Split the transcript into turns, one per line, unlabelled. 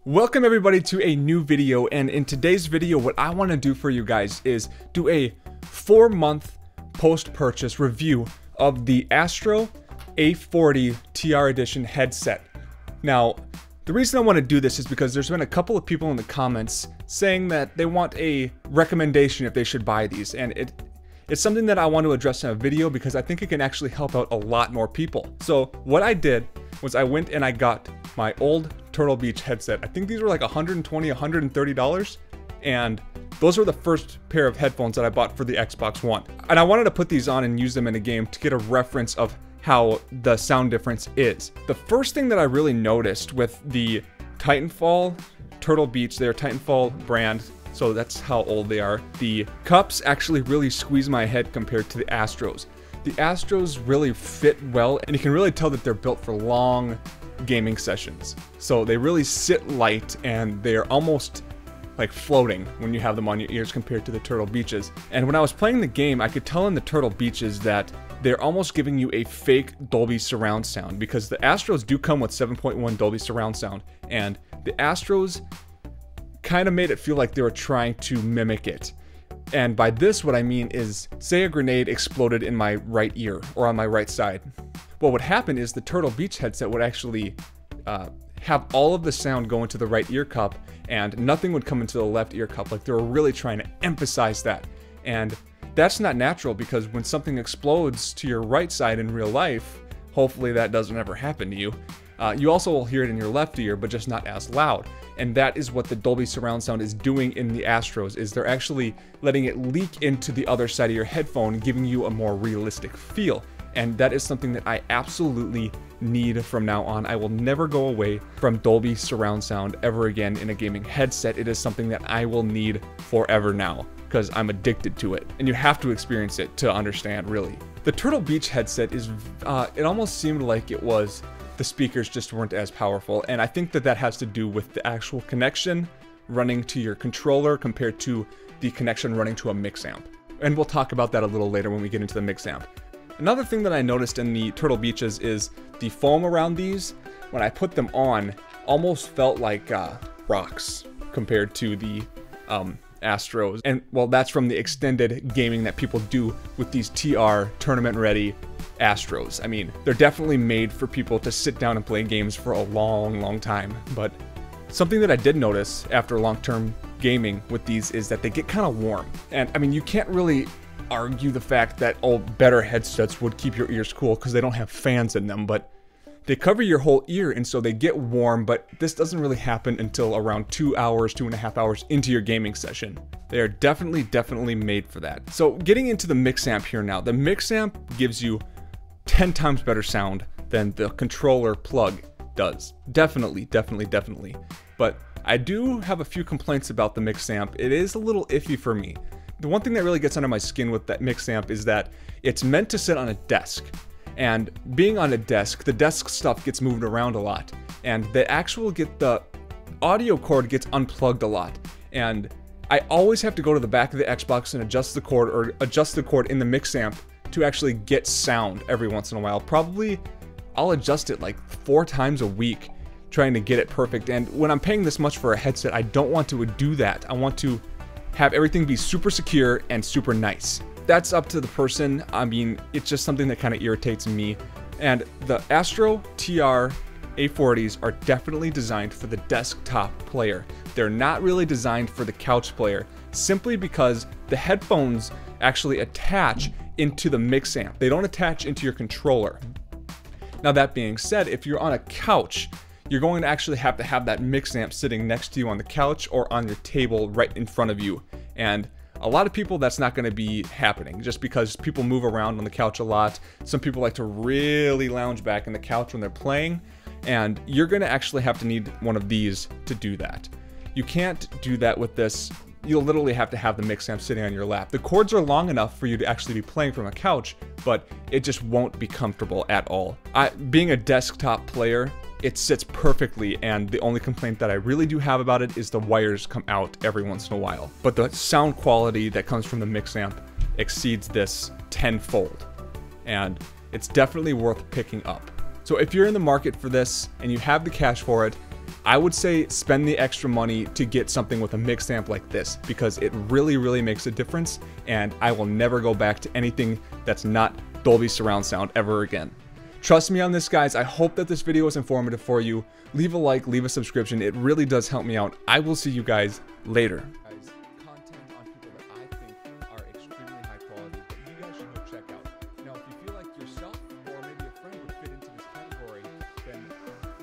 Welcome everybody to a new video, and in today's video what I want to do for you guys is do a 4-month post-purchase review of the Astro A40 TR edition headset. Now, the reason I want to do this is because there's been a couple of people in the comments saying that they want a recommendation if they should buy these, and it's something that I want to address in a video because I think it can actually help out a lot more people. So what I did was I went and I got my old Turtle Beach headset. I think these were like $120, $130, and those were the first pair of headphones that I bought for the Xbox One. And I wanted to put these on and use them in a game to get a reference of how the sound difference is. The first thing that I really noticed with the Titanfall Turtle Beach, their Titanfall brand, so that's how old they are, the cups actually really squeeze my head compared to the Astros. The Astros really fit well, and you can really tell that they're built for long gaming sessions. So they really sit light and they're almost like floating when you have them on your ears compared to the Turtle Beaches. And when I was playing the game, I could tell in the Turtle Beaches that they're almost giving you a fake Dolby surround sound, because the Astros do come with 7.1 Dolby surround sound, and the Astros kind of made it feel like they were trying to mimic it. And by this, what I mean is, say a grenade exploded in my right ear or on my right side. What would happen is the Turtle Beach headset would actually have all of the sound go into the right ear cup and nothing would come into the left ear cup. Like they were really trying to emphasize that. And that's not natural, because when something explodes to your right side in real life, hopefully that doesn't ever happen to you. You also will hear it in your left ear, but just not as loud. And that is what the Dolby surround sound is doing in the Astros, is they're actually letting it leak into the other side of your headphone, giving you a more realistic feel. And that is something that I absolutely need from now on. I will never go away from Dolby surround sound ever again in a gaming headset. It is something that I will need forever now, because I'm addicted to it. And you have to experience it to understand, really. The Turtle Beach headset is, it almost seemed like it was the speakers just weren't as powerful, and I think that that has to do with the actual connection running to your controller compared to the connection running to a mix amp. And we'll talk about that a little later when we get into the mix amp. Another thing that I noticed in the Turtle Beaches is the foam around these, when I put them on, almost felt like rocks compared to the Astros. And well, that's from the extended gaming that people do with these TR tournament ready Astros. I mean, they're definitely made for people to sit down and play games for a long time. But something that I did notice after long-term gaming with these is that they get kind of warm. And I mean, you can't really argue the fact that better headsets would keep your ears cool because they don't have fans in them, but they cover your whole ear, and so they get warm. But this doesn't really happen until around 2 hours, 2.5 hours into your gaming session. They are definitely made for that. So getting into the mix amp here now, the mix amp gives you 10 times better sound than the controller plug does. Definitely. But I do have a few complaints about the mix amp. It is a little iffy for me. The one thing that really gets under my skin with that mix amp is that it's meant to sit on a desk. And being on a desk, the desk stuff gets moved around a lot. And the audio cord gets unplugged a lot. And I always have to go to the back of the Xbox and adjust the cord, or adjust the cord in the mix amp to actually get sound every once in a while. Probably I'll adjust it like 4 times a week trying to get it perfect. And when I'm paying this much for a headset, I don't want to do that. I want to have everything be super secure and super nice. That's up to the person. I mean, it's just something that kind of irritates me. And the Astro TR A40s are definitely designed for the desktop player. They're not really designed for the couch player, simply because the headphones actually attach into the mix amp. They don't attach into your controller. Now, that being said, if you're on a couch, you're going to actually have to have that mix amp sitting next to you on the couch or on your table right in front of you. And a lot of people, that's not going to be happening, just because people move around on the couch a lot. Some people like to really lounge back in the couch when they're playing, and you're going to actually have to need one of these to do that. You can't do that with this. You'll literally have to have the mix amp sitting on your lap. The cords are long enough for you to actually be playing from a couch, but it just won't be comfortable at all. Being a desktop player, it sits perfectly, and the only complaint that I really do have about it is the wires come out every once in a while. But the sound quality that comes from the mix amp exceeds this tenfold, and it's definitely worth picking up. So if you're in the market for this and you have the cash for it, I would say spend the extra money to get something with a mix amp like this, because it really makes a difference, and I will never go back to anything that's not Dolby surround sound ever again. Trust me on this, guys. I hope that this video was informative for you. Leave a like, leave a subscription. It really does help me out. I will see you guys later.